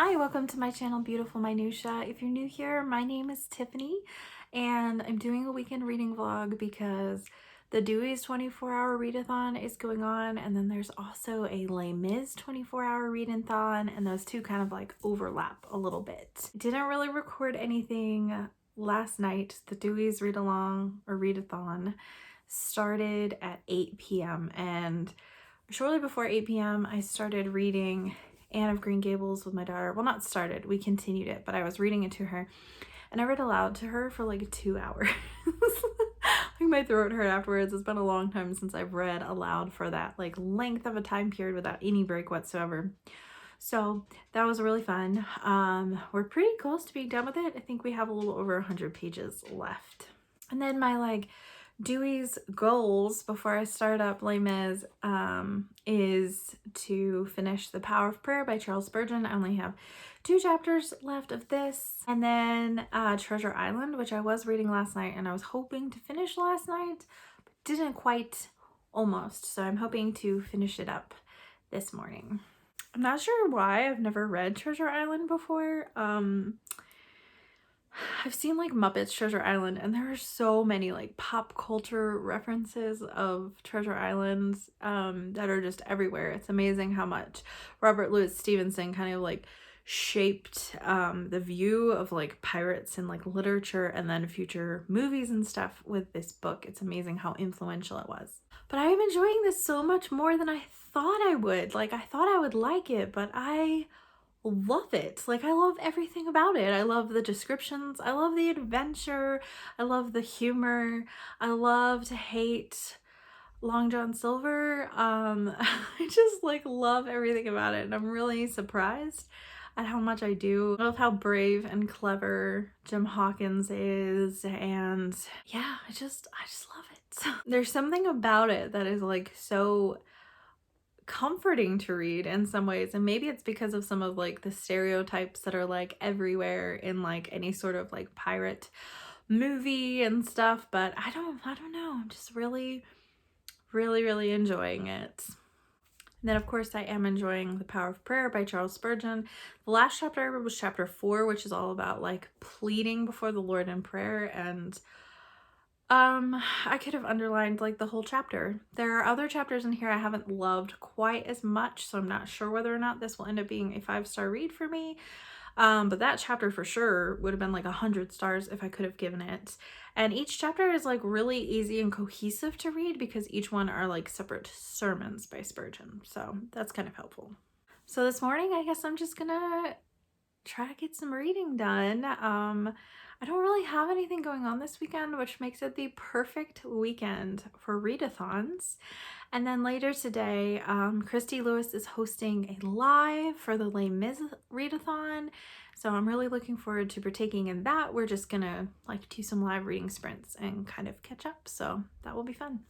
Hi, welcome to my channel, Beautiful Minutia. If you're new here, my name is Tiffany, and I'm doing a weekend reading vlog because the Dewey's 24-hour readathon is going on, and then there's also a Les Mis 24-hour readathon, and those two kind of like overlap a little bit. Didn't really record anything last night. The Dewey's read-along or readathon started at 8 p.m. and shortly before 8 p.m. I started reading Anne of Green Gables with my daughter. Well, not started, we continued it, but I was reading it to her and I read aloud to her for like 2 hours. Like my throat hurt afterwards. It's been a long time since I've read aloud for that like length of a time period without any break whatsoever. So that was really fun. We're pretty close to being done with it. I think we have a little over 100 pages left. And then my Dewey's goals before I start up Les Mis is to finish The Power of Prayer by Charles Spurgeon. I only have 2 chapters left of this. And then Treasure Island, which I was reading last night and I was hoping to finish last night, but didn't quite, almost. So I'm hoping to finish it up this morning. I'm not sure why I've never read Treasure Island before. I've seen like Muppets Treasure Island and there are so many like pop culture references of Treasure Islands that are just everywhere. It's amazing how much Robert Louis Stevenson kind of like shaped the view of like pirates in like literature and then future movies and stuff with this book. It's amazing how influential it was. But I am enjoying this so much more than I thought I would. Like I thought I would like it, but I love it. Like I love everything about it. I love the descriptions, I love the adventure, I love the humor, I love to hate Long John Silver. I just like love everything about it and I'm really surprised at how much I do. I love how brave and clever Jim Hawkins is, and yeah, I just love it. There's something about it that is like so comforting to read in some ways, and maybe it's because of some of like the stereotypes that are like everywhere in like any sort of like pirate movie and stuff, but I don't know, I'm just really enjoying it. And then of course I am enjoying The Power of Prayer by Charles Spurgeon. The last chapter I read was chapter 4, which is all about like pleading before the Lord in prayer, and I could have underlined like the whole chapter. There are other chapters in here I haven't loved quite as much, so I'm not sure whether or not this will end up being a 5-star read for me. But that chapter for sure would have been like 100 stars if I could have given it. And each chapter is like really easy and cohesive to read because each one are like separate sermons by Spurgeon. So that's kind of helpful. So this morning, I guess I'm just gonna try to get some reading done. I don't really have anything going on this weekend, which makes it the perfect weekend for readathons. And then later today, Christy Lewis is hosting a live for the Les Mis readathon. So I'm really looking forward to partaking in that. We're just gonna like do some live reading sprints and kind of catch up. So that will be fun.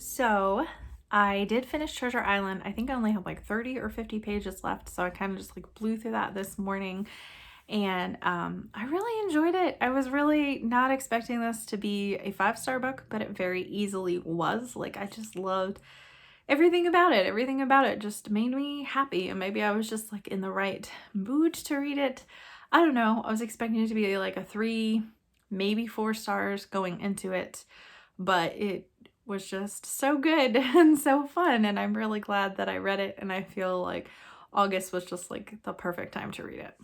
So I did finish Treasure Island. I think I only have like 30 or 50 pages left, so I kind of just like blew through that this morning, and I really enjoyed it. I was really not expecting this to be a 5-star book, but it very easily was. Like I just loved everything about it. Everything about it just made me happy, and maybe I was just like in the right mood to read it. I don't know. I was expecting it to be like a 3, maybe 4 stars going into it, but it was just so good and so fun, and I'm really glad that I read it, and I feel like August was just like the perfect time to read it.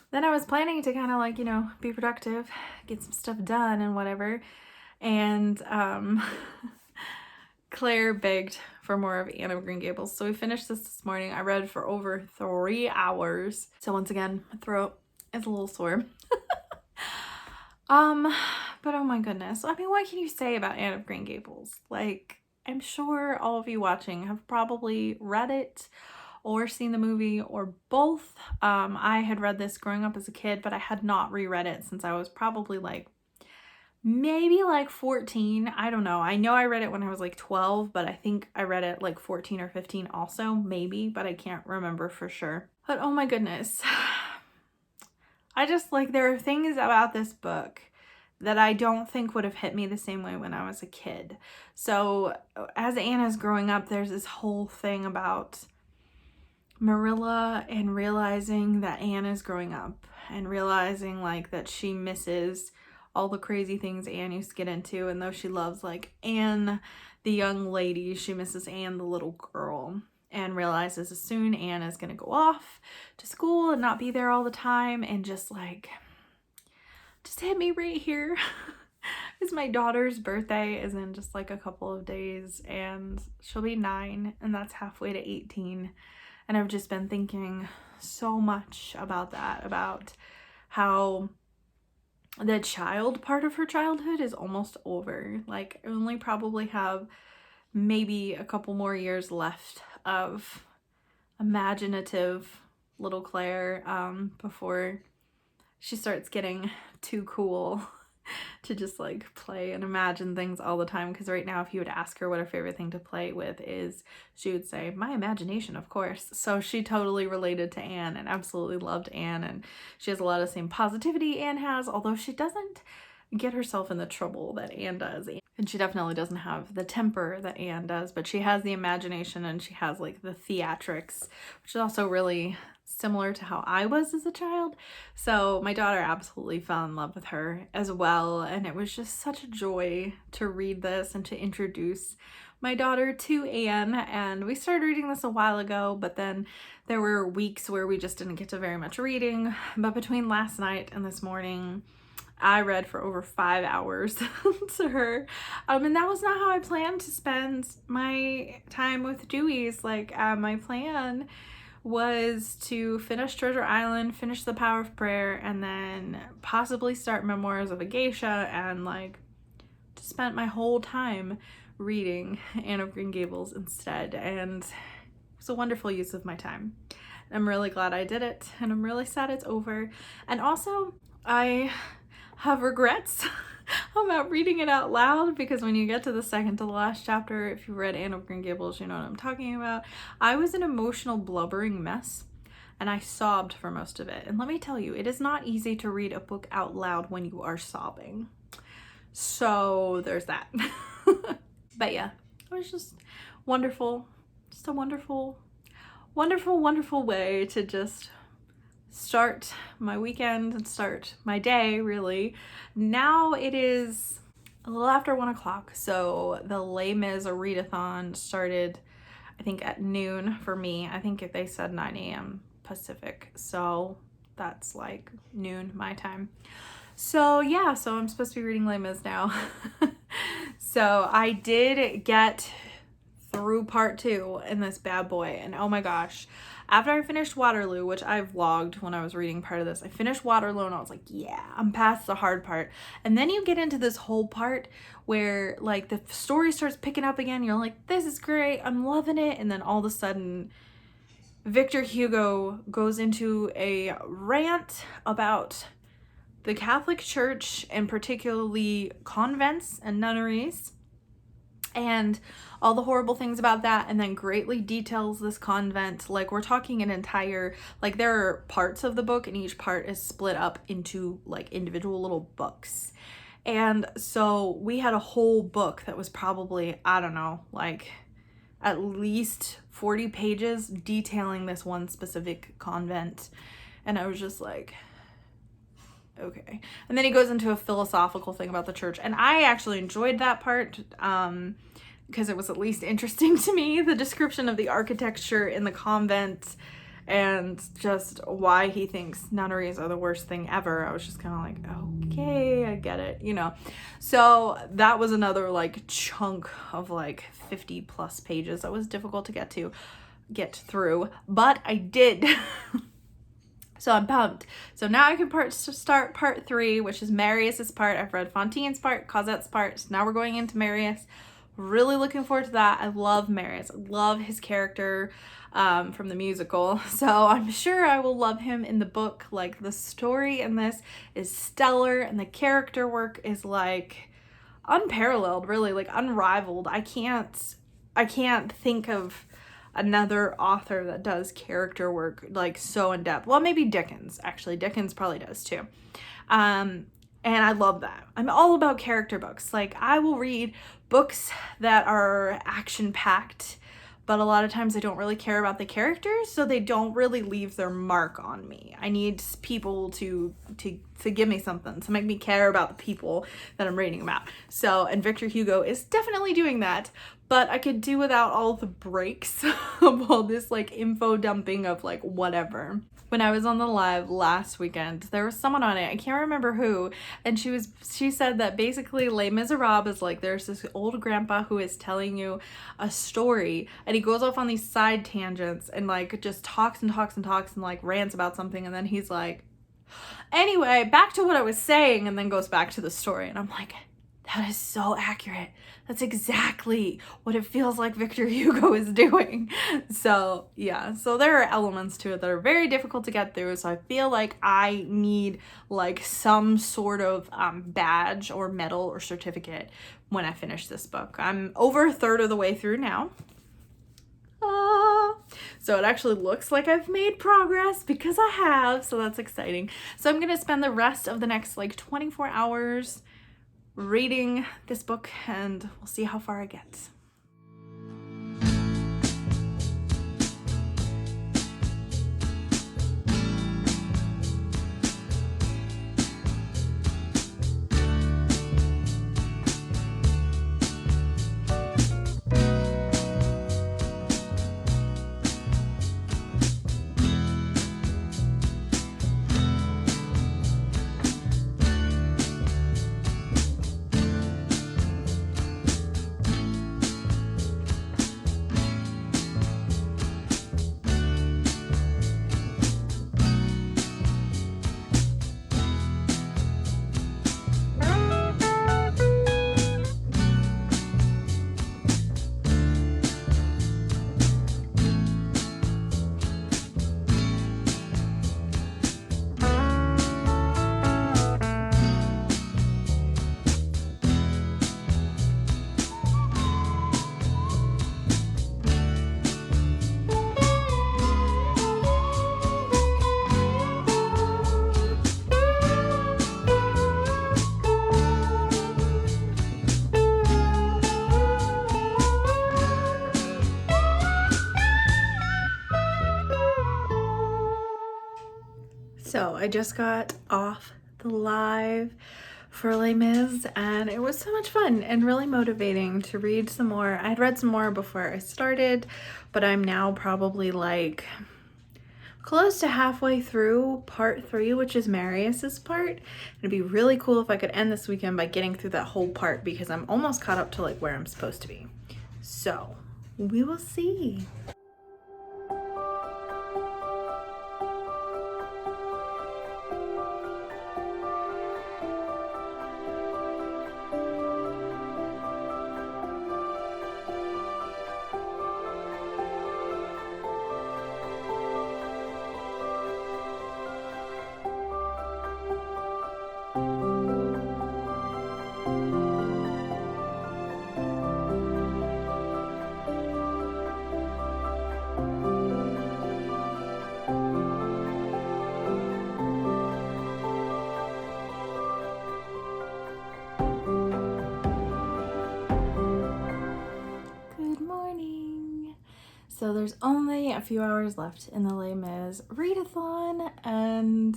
Then I was planning to kind of like, you know, be productive, get some stuff done and whatever, and Claire begged for more of Anne of Green Gables, so we finished this morning. I read for over 3 hours, so once again my throat is a little sore. But oh my goodness. I mean, what can you say about Anne of Green Gables? Like, I'm sure all of you watching have probably read it or seen the movie or both. I had read this growing up as a kid, but I had not reread it since I was probably like maybe like 14. I don't know. I know I read it when I was like 12, but I think I read it like 14 or 15 also, maybe, but I can't remember for sure. But oh my goodness. I just like, there are things about this book that I don't think would have hit me the same way when I was a kid. So as Anna's growing up, there's this whole thing about Marilla and realizing that Anna's growing up and realizing like that she misses all the crazy things Anne used to get into, and though she loves like Anne the young lady, she misses Anne the little girl, and realizes as soon Anne is gonna go off to school and not be there all the time, and just hit me right here. Because my daughter's birthday is in just like a couple of days, and she'll be 9, and that's halfway to 18. And I've just been thinking so much about that, about how the child part of her childhood is almost over. Like, I only probably have maybe a couple more years left of imaginative little Claire before she starts getting too cool to just like play and imagine things all the time. Because right now, if you would ask her what her favorite thing to play with is, she would say, my imagination, of course. So she totally related to Anne and absolutely loved Anne, and she has a lot of the same positivity Anne has, although she doesn't get herself in the trouble that Anne does. And she definitely doesn't have the temper that Anne does, but she has the imagination and she has like the theatrics, which is also really similar to how I was as a child. So my daughter absolutely fell in love with her as well, and it was just such a joy to read this and to introduce my daughter to Anne. And we started reading this a while ago, but then there were weeks where we just didn't get to very much reading. But between last night and this morning, I read for over 5 hours to her. And that was not how I planned to spend my time with Deweys. Like, my plan was to finish Treasure Island, finish The Power of Prayer, and then possibly start Memoirs of a Geisha, and like just spent my whole time reading Anne of Green Gables instead. And it was a wonderful use of my time. I'm really glad I did it, and I'm really sad it's over. And also, I have regrets about reading it out loud, because when you get to the second to the last chapter, if you read Anne of Green Gables, you know what I'm talking about. I was an emotional blubbering mess, and I sobbed for most of it. And let me tell you, it is not easy to read a book out loud when you are sobbing. So there's that. But yeah, it was just wonderful. Just a wonderful, wonderful, wonderful way to just start my weekend and start my day, really. Now it is a little after 1 o'clock, so the Les Mis readathon started, I think, at noon for me. I think if they said 9 a.m. Pacific, so that's like noon my time. So yeah, so I'm supposed to be reading Les Mis now. So I did get through part 2 in this bad boy, and oh my gosh, after I finished Waterloo, which I vlogged when I was reading part of this, I finished Waterloo and I was like, yeah, I'm past the hard part. And then you get into this whole part where like the story starts picking up again. You're like, this is great, I'm loving it. And then all of a sudden, Victor Hugo goes into a rant about the Catholic Church, and particularly convents and nunneries, and all the horrible things about that, and then greatly details this convent. Like, we're talking an entire, like, there are parts of the book, and each part is split up into like individual little books. And so we had a whole book that was probably, I don't know, like at least 40 pages detailing this one specific convent. And I was just like, okay. And then he goes into a philosophical thing about the church, and I actually enjoyed that part because it was at least interesting to me, the description of the architecture in the convent and just why he thinks nunneries are the worst thing ever. I was just kind of like, okay, I get it, you know. So that was another like chunk of like 50 plus pages that was difficult to get through, but I did. So I'm pumped. So now I can start part 3, which is Marius's part. I've read Fantine's part, Cosette's part. So now we're going into Marius. really looking forward to that. I love Marius. I love his character from the musical, so I'm sure I will love him in the book. Like, the story in this is stellar, and the character work is like unparalleled, really, like unrivaled. I can't think of another author that does character work like so in depth. Well, maybe Dickens, actually. Dickens probably does too. And I love that. I'm all about character books. Like, I will read books that are action-packed, but a lot of times I don't really care about the characters, so they don't really leave their mark on me. I need people to give me something, to make me care about the people that I'm reading about. So, and Victor Hugo is definitely doing that, but I could do without all the breaks of all this like info dumping of like whatever. When I was on the live last weekend, there was someone on it, I can't remember who, and she said that basically Les Miserables is like, there's this old grandpa who is telling you a story, and he goes off on these side tangents and like just talks and talks and talks and like rants about something, and then he's like, anyway, back to what I was saying, and then goes back to the story. And I'm like, that is so accurate. That's exactly what it feels like Victor Hugo is doing. So yeah, so there are elements to it that are very difficult to get through. So I feel like I need like some sort of badge or medal or certificate when I finish this book. I'm over a third of the way through now. So it actually looks like I've made progress because I have, so that's exciting. So I'm gonna spend the rest of the next like 24 hours reading this book, and we'll see how far I get. So I just got off the live for Les Mis, and it was so much fun and really motivating to read some more. I had read some more before I started, but I'm now probably like close to halfway through part 3, which is Marius's part. It'd be really cool if I could end this weekend by getting through that whole part, because I'm almost caught up to like where I'm supposed to be. So we will see. So there's only a few hours left in the Les Mis readathon, and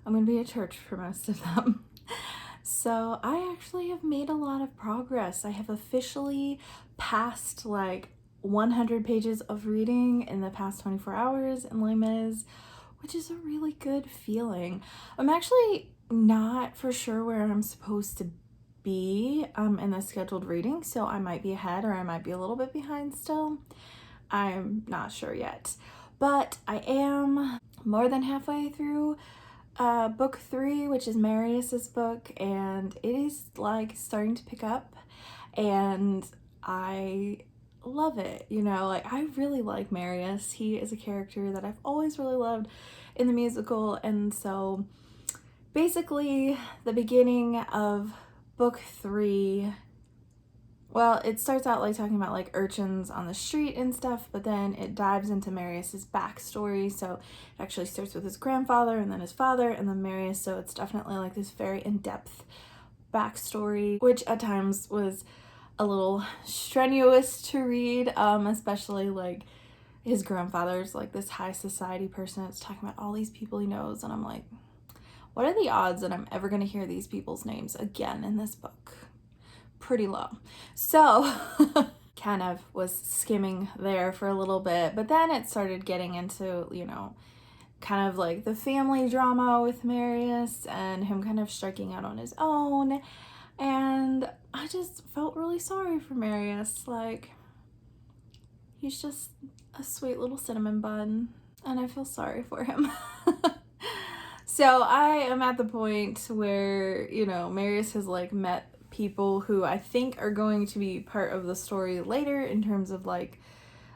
I'm going to be at church for most of them. So I actually have made a lot of progress. I have officially passed like 100 pages of reading in the past 24 hours in Les Mis, which is a really good feeling. I'm actually not for sure where I'm supposed to be in the scheduled reading, so I might be ahead or I might be a little bit behind still. I'm not sure yet, but I am more than halfway through book 3, which is Marius's book, and it is like starting to pick up, and I love it. You know, like I really like Marius. He is a character that I've always really loved in the musical, and so basically the beginning of book 3, well, it starts out like talking about like urchins on the street and stuff, but then it dives into Marius's backstory. So it actually starts with his grandfather and then his father and then Marius. So it's definitely like this very in-depth backstory, which at times was a little strenuous to read, especially like his grandfather's like this high society person. It's talking about all these people he knows, and I'm like, what are the odds that I'm ever going to hear these people's names again in this book? Pretty low. So kind of was skimming there for a little bit, but then it started getting into, you know, kind of like the family drama with Marius and him kind of striking out on his own. And I just felt really sorry for Marius. Like, he's just a sweet little cinnamon bun, and I feel sorry for him. So I am at the point where, you know, Marius has like met people who I think are going to be part of the story later in terms of like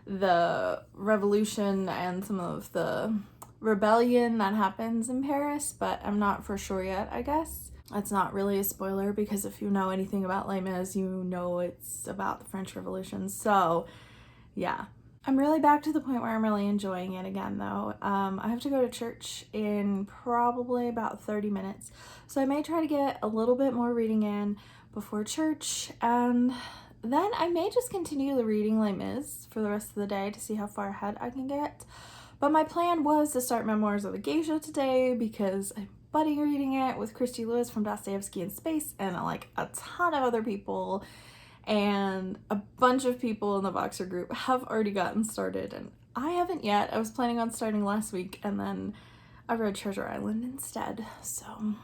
the revolution and some of the rebellion that happens in Paris, but I'm not for sure yet, I guess. That's not really a spoiler because if you know anything about Les Mis, you know it's about the French Revolution. So yeah, I'm really back to the point where I'm really enjoying it again though. I have to go to church in probably about 30 minutes. So I may try to get a little bit more reading in before church, and then I may just continue the reading Les Mis for the rest of the day to see how far ahead I can get. But my plan was to start Memoirs of a Geisha today because I'm buddy reading it with Christy Lewis from Dostoevsky in Space and like a ton of other people. And a bunch of people in the Boxer group have already gotten started, and I haven't yet. I was planning on starting last week, and then I read Treasure Island instead, so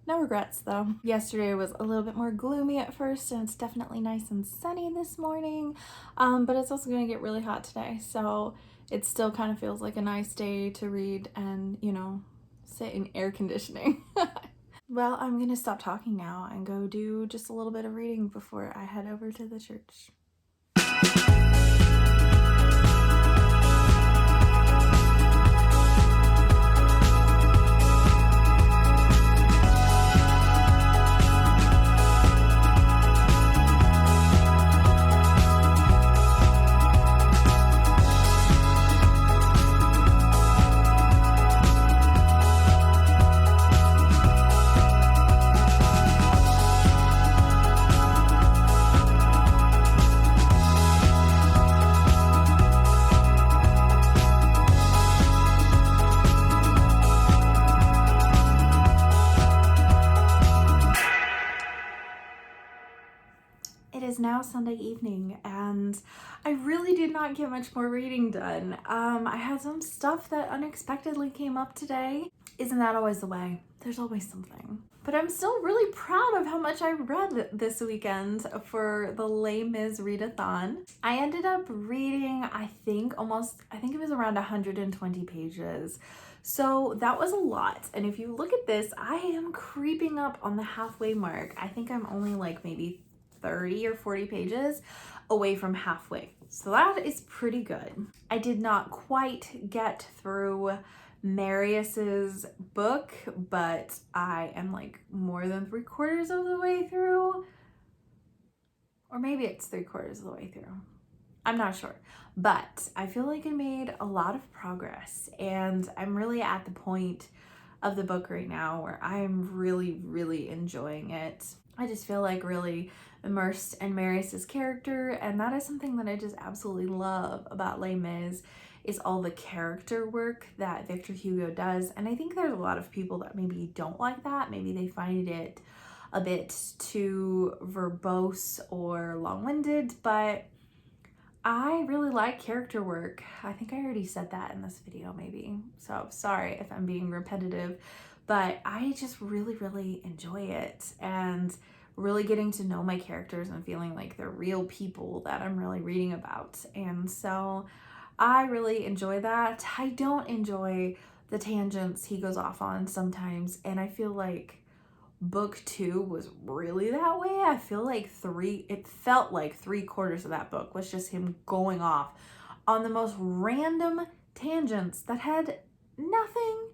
no regrets though. Yesterday was a little bit more gloomy at first, and it's definitely nice and sunny this morning, but it's also going to get really hot today, so it still kind of feels like a nice day to read and, you know, sit in air conditioning. Well, I'm gonna stop talking now and go do just a little bit of reading before I head over to the church. It is now Sunday evening, and I really did not get much more reading done. I had some stuff that unexpectedly came up today. Isn't that always the way? There's always something. But I'm still really proud of how much I read this weekend for the Les Mis readathon. I ended up reading, I think it was around 120 pages. So that was a lot. And if you look at this, I am creeping up on the halfway mark. I think I'm only like maybe 30 or 40 pages away from halfway. So that is pretty good. I did not quite get through Marius's book, but I am like more than 3/4 of the way through. Or maybe it's 3/4 of the way through. I'm not sure. But I feel like I made a lot of progress, and I'm really at the point of the book right now where I'm really, really enjoying it. I just feel like really immersed in Marius's character, and that is something that I just absolutely love about Les Mis, is all the character work that Victor Hugo does. And I think there's a lot of people that maybe don't like that. Maybe they find it a bit too verbose or long-winded, but I really like character work. I think I already said that in this video maybe, so sorry if I'm being repetitive, but I just really, really enjoy it, and really getting to know my characters and feeling like they're real people that I'm really reading about. And so I really enjoy that. I don't enjoy the tangents he goes off on sometimes, and I feel like book 2 was really that way. I feel like it felt like 3/4 of that book was just him going off on the most random tangents that had nothing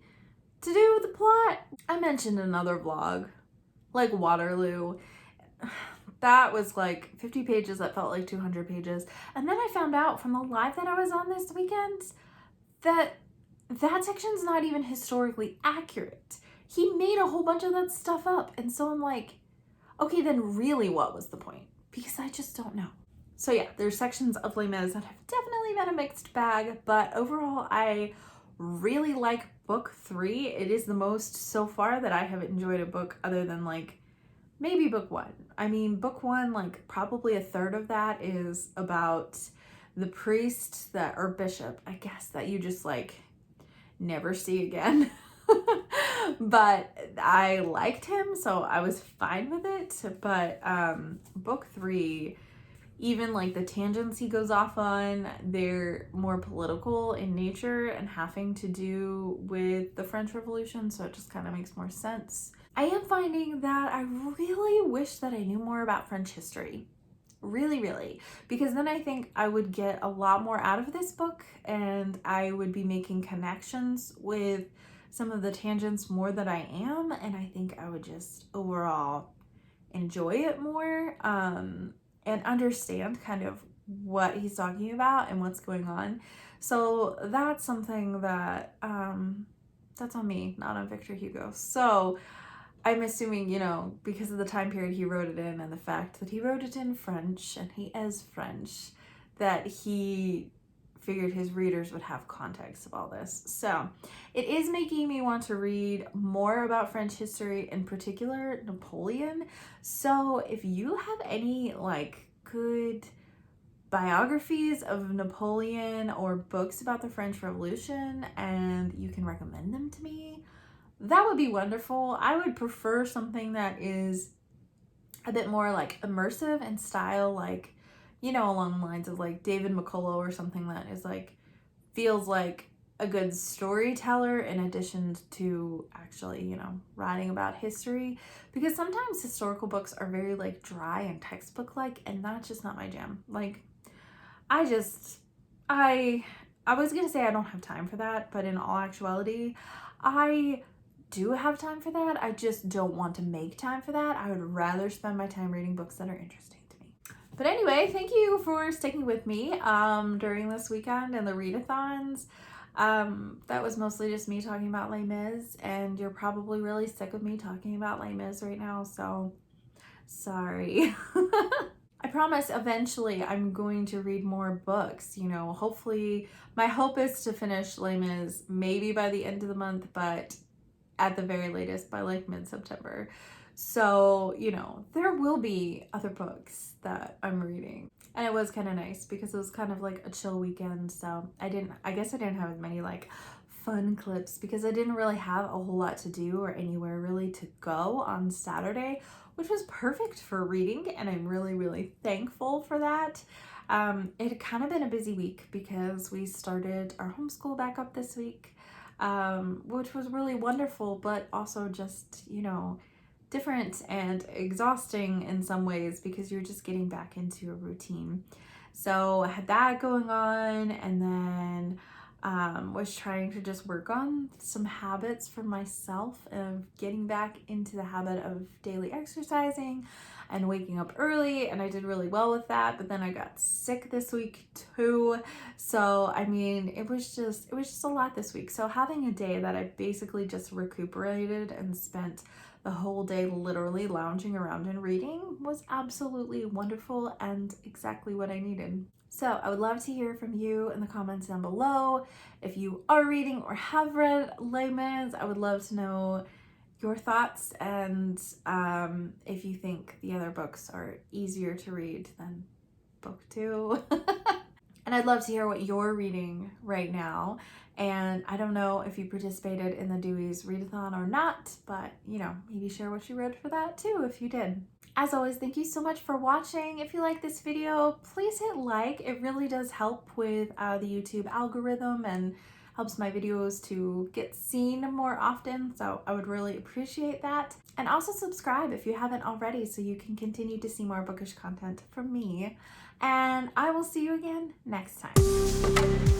to do with the plot. I mentioned another vlog, like Waterloo. That was like 50 pages that felt like 200 pages. And then I found out from the live that I was on this weekend that that section's not even historically accurate. He made a whole bunch of that stuff up. And so I'm like, okay, then really what was the point? Because I just don't know. So yeah, there's sections of Les Mis that have definitely been a mixed bag, but overall I really like book 3. It is the most so far that I have enjoyed a book other than like maybe book 1. I mean, book 1, like probably a third of that is about the priest that, or bishop, I guess, that you just like never see again. But I liked him, so I was fine with it. But book 3, even like the tangents he goes off on, they're more political in nature and having to do with the French Revolution, so it just kind of makes more sense. I am finding that I really wish that I knew more about French history. Really, because then I think I would get a lot more out of this book and I would be making connections with some of the tangents more than I am, and I think I would just overall enjoy it more and understand kind of what he's talking about and what's going on. So that's something that that's on me, not on Victor Hugo. So I'm assuming, you know, because of the time period he wrote it in and the fact that he wrote it in French and he is French, that he figured his readers would have context of all this. So it is making me want to read more about French history, in particular Napoleon. So if you have any like good biographies of Napoleon or books about the French Revolution and you can recommend them to me, that would be wonderful. I would prefer something that is a bit more like immersive in style, like, you know, along the lines of like David McCullough or something that is like, feels like a good storyteller in addition to actually, you know, writing about history. Because sometimes historical books are very like dry and textbook-like, and that's just not my jam. Like, I was gonna say I don't have time for that, but in all actuality, I do have time for that. I just don't want to make time for that. I would rather spend my time reading books that are interesting to me. But anyway, thank you for sticking with me during this weekend and the readathons. That was mostly just me talking about Les Mis, and you're probably really sick of me talking about Les Mis right now, so sorry. I promise eventually I'm going to read more books, you know, hopefully. My hope is to finish Les Mis maybe by the end of the month, but at the very latest by like mid-September. So, you know, there will be other books that I'm reading. And it was kind of nice because it was kind of like a chill weekend. So I guess I didn't have as many like fun clips because I didn't really have a whole lot to do or anywhere really to go on Saturday, which was perfect for reading. And I'm really thankful for that. It had kind of been a busy week because we started our homeschool back up this week. Which was really wonderful, but also just, you know, different and exhausting in some ways because you're just getting back into a routine. So I had that going on, and then was trying to just work on some habits for myself of getting back into the habit of daily exercising and waking up early, and I did really well with that. But then I got sick this week too, so I mean it was just a lot this week. So having a day that I basically just recuperated and spent the whole day literally lounging around and reading was absolutely wonderful and exactly what I needed. So I would love to hear from you in the comments down below. If you are reading or have read Les Mis, I would love to know your thoughts, and if you think the other books are easier to read than book 2. And I'd love to hear what you're reading right now. And I don't know if you participated in the Dewey's readathon or not, but you know, maybe share what you read for that too if you did. As always, thank you so much for watching. If you like this video, please hit like. It really does help with the YouTube algorithm and helps my videos to get seen more often, so I would really appreciate that. And also subscribe if you haven't already so you can continue to see more bookish content from me. And I will see you again next time.